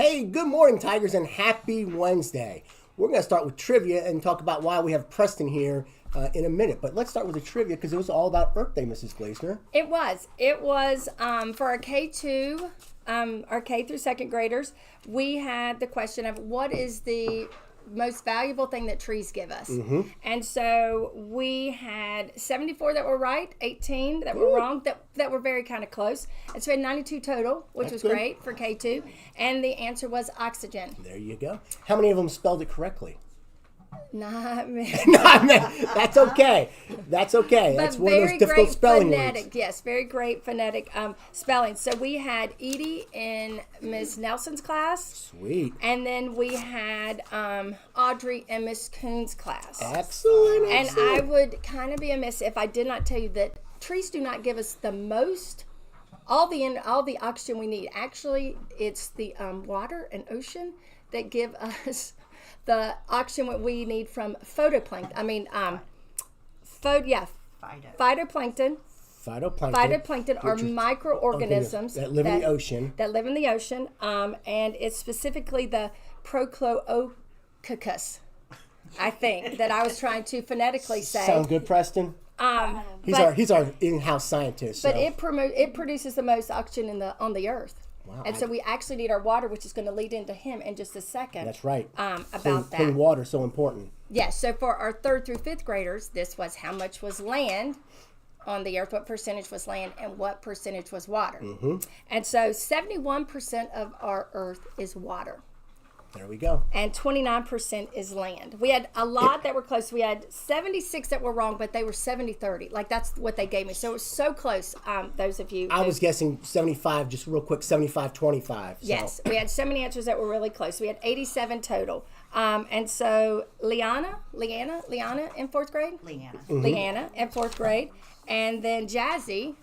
Hey, good morning, Tigers, and happy Wednesday. We're going to start with trivia and talk about why we have Preston here in a minute. But let's start with the trivia because it was all about Earth Day, Mrs. Glazner. It was. It was for our K2, our K through second graders. We had the question of what is the most valuable thing that trees give us. Mm-hmm. And so we had 74 that were right, 18 that were wrong, that were very kind of close. And so we had 92 total, which was great for K2. And the answer was oxygen. There you go. How many of them spelled it correctly? Not me. That's okay. That's okay. That's one of those difficult spelling phonetic, words. Yes, very great phonetic spelling. So we had Edie in Miss Nelson's class. Sweet. And then we had Audrey in Miss Coon's class. Excellent. And I would kind of be amiss if I did not tell you that trees do not give us the most, all the oxygen we need. Actually, it's the water and ocean that give us the oxygen we need from phytoplankton. Phytoplankton. Phytoplankton are microorganisms that live in the ocean. That live in the ocean, and it's specifically the Prochlorococcus, I think, that I was trying to phonetically say. Sound good, Preston? He's our in-house scientist. But it produces the most oxygen on the earth. Wow, and so we actually need our water, which is going to lead into him in just a second. That's right. About that. Clean water, so important. Yes. So for our third through fifth graders, this was how much was land on the earth, what percentage was land, and what percentage was water. Mm-hmm. And so 71% of our earth is water. There we go. And 29% is land. We had a lot that were close. We had 76 that were wrong, but they were 70-30. Like, that's what they gave me. So it was so close, those of you. I was guessing 75, just real quick, 75-25. So. Yes. We had so many answers that were really close. We had 87 total. And so Leanna in fourth grade? Leanna. Mm-hmm. Leanna in fourth grade. And then Jazzy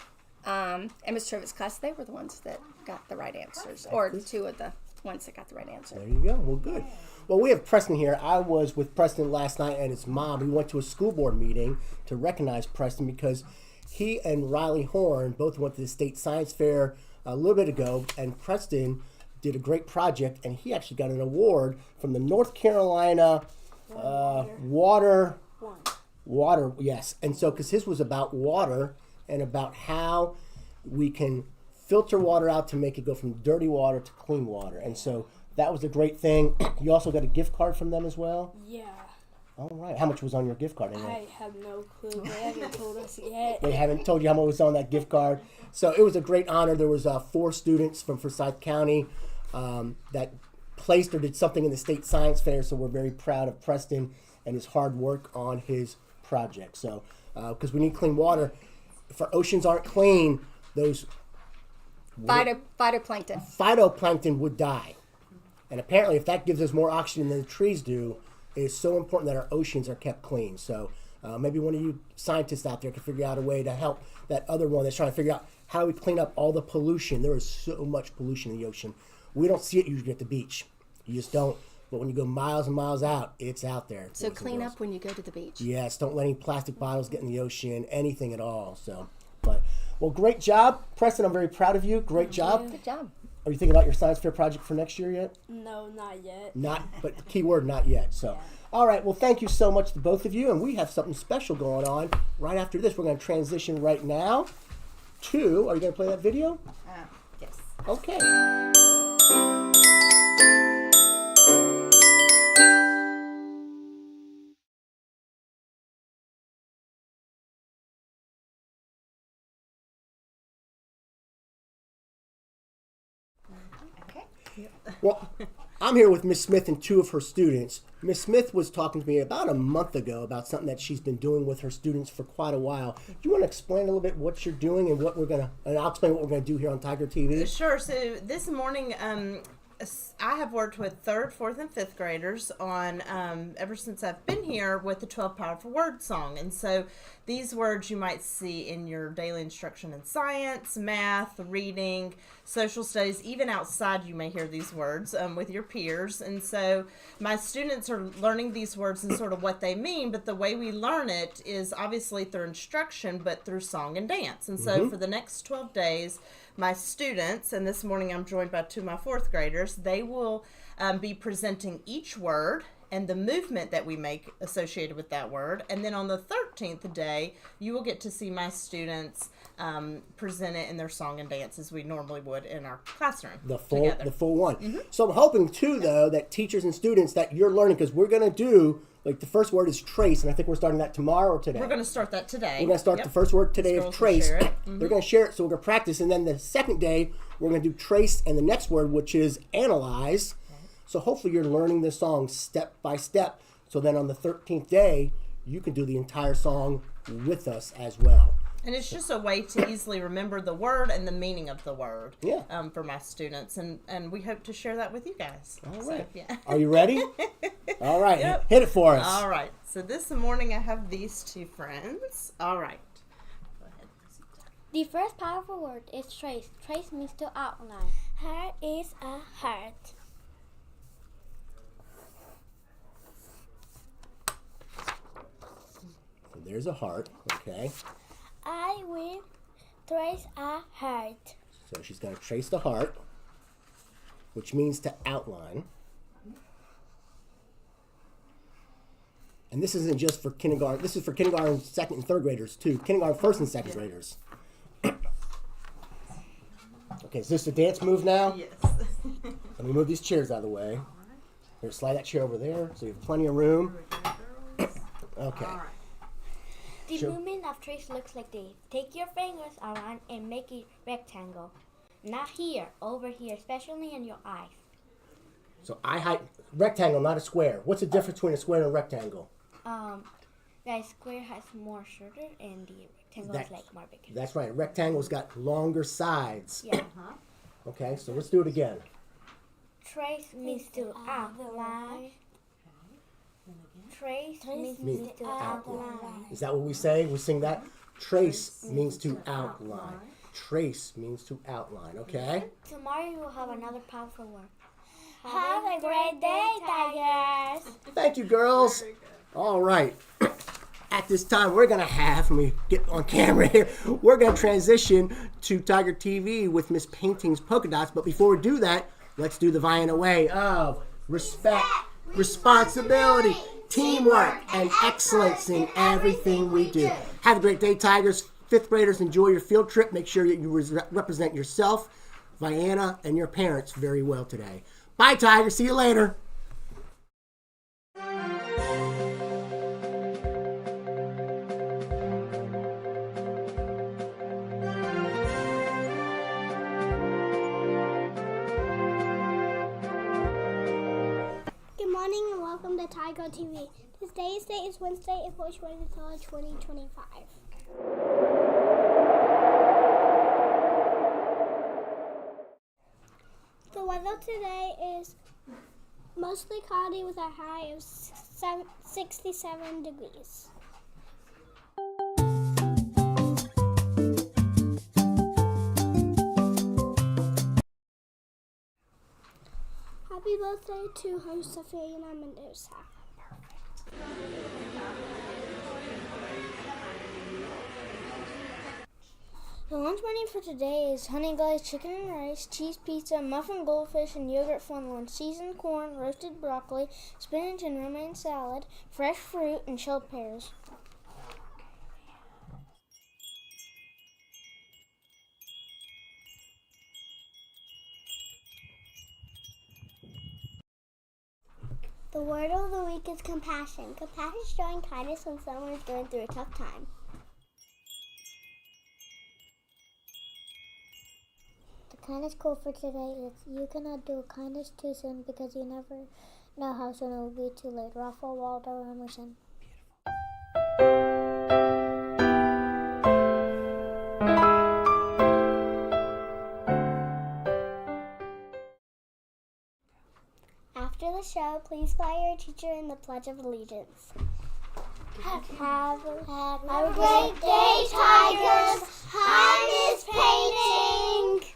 and Miss Trevitt's class, they were the ones that got the right answers, or two of the ones that got the right answer. There you go. Well, good. Well, we have Preston here. I was with Preston last night and his mom. We went to a school board meeting to recognize Preston because he and Riley Horn both went to the state science fair a little bit ago, and Preston did a great project, and he actually got an award from the North Carolina water. Yes. And so, because his was about water and about how we can filter water out to make it go from dirty water to clean water. And so that was a great thing. You also got a gift card from them as well? Yeah. All right. How much was on your gift card? I have no clue. They haven't told us yet. They haven't told you how much was on that gift card. So it was a great honor. There was 4 students from Forsyth County that placed or did something in the state science fair. So we're very proud of Preston and his hard work on his project. So because we need clean water. If our oceans aren't clean, those phytoplankton would die. And apparently if that gives us more oxygen than the trees do, it is so important that our oceans are kept clean. So maybe one of you scientists out there can figure out a way to help that other one that's trying to figure out how we clean up all the pollution. There is so much pollution in the ocean. We don't see it usually at the beach. You just don't. But when you go miles and miles out, it's out there. So clean up when you go to the beach. Yes, don't let any plastic bottles get in the ocean, anything at all. So, well, great job, Preston. I'm very proud of you. Great job. Good job. Are you thinking about your science fair project for next year yet? No, not yet. But key word, not yet. So, yeah. All right. Well, thank you so much to both of you, and we have something special going on right after this. We're going to transition right now to. Are you going to play that video? Yes. Okay. Well, I'm here with Miss Smith and 2 of her students. Miss Smith was talking to me about a month ago about something that she's been doing with her students for quite a while. Do you want to explain a little bit what you're doing and and I'll explain what we're going to do here on Tiger TV? Sure. So this morning, I have worked with 3rd, 4th, and 5th graders on, ever since I've been here, with the 12 Powerful Words song. And so these words you might see in your daily instruction in science, math, reading, social studies, even outside you may hear these words with your peers. And so my students are learning these words and sort of what they mean, but the way we learn it is obviously through instruction, but through song and dance. And so for the next 12 days, my students, and this morning I'm joined by 2 of my 4th graders, they will be presenting each word and the movement that we make associated with that word. And then on the 13th day, you will get to see my students present it in their song and dance as we normally would in our classroom. The full one. Mm-hmm. So I'm hoping too, though, that teachers and students that you're learning, because we're going to do, like, the first word is trace, and I think we're starting that tomorrow or today. We're going to start that today. We're going to start the first word today These of girls will trace. share it. Mm-hmm. They're going to share it, so we're going to practice. And then the second day, we're going to do trace and the next word, which is analyze. So hopefully you're learning the song step by step. So then on the 13th day, you can do the entire song with us as well. And it's just a way to easily remember the word and the meaning of the word for my students. And we hope to share that with you guys. All right. So, yeah. Are you ready? All right. Yep. Hit it for us. All right. So this morning I have these 2 friends. All right. Go ahead. The first powerful word is trace. Trace means to outline. Heart is a heart. So there's a heart. Okay. I will trace a heart. So she's going to trace the heart, which means to outline. And this isn't just for kindergarten. This is for kindergarten, 2nd, and 3rd graders too. Kindergarten, 1st, and 2nd graders. Okay, is this a dance move now? Yes. Let me move these chairs out of the way. Here, slide that chair over there so you have plenty of room. Okay. All right. The Sure. movement of trace looks like this. Take your fingers around and make a rectangle. Not here, over here, especially in your eyes. So rectangle, not a square. What's the difference between a square and a rectangle? The square has more shorter and the rectangle is like more big. That's right. A rectangle's got longer sides. Yeah. Okay, so let's do it again. Trace means to outline. Trace means to outline. Is that what we say? We sing that? Trace means to outline. Trace means to outline, okay? Tomorrow you will have another powerful word. Have a great day, Tigers. Thank you, girls. All right. At this time, we're going to let me get on camera here. We're going to transition to Tiger TV with Miss Painting's Polka Dots. But before we do that, let's do the Vianna way of respect, responsibility, teamwork, and excellence in everything we do. Have a great day, Tigers. 5th graders, enjoy your field trip. Make sure that you represent yourself, Vianna, and your parents very well today. Bye, Tigers. See you later. Good morning and welcome to Tiger TV. Today's date is Wednesday, April 23rd, 2025. The weather today is mostly cloudy with a high of 67 degrees. Happy birthday to host Safina Mendoza. The lunch menu for today is honey glazed chicken and rice, cheese pizza, muffin goldfish, and yogurt fondant, seasoned corn, roasted broccoli, spinach and romaine salad, fresh fruit, and shelled pears. The word of the week is compassion. Compassion is showing kindness when someone is going through a tough time. The kindness quote for today is, "You cannot do kindness too soon because you never know how soon it will be too late." Ralph Waldo Emerson. After the show, please fly your teacher in the Pledge of Allegiance. Have a great day, Tigers! Hi, Miss Painting!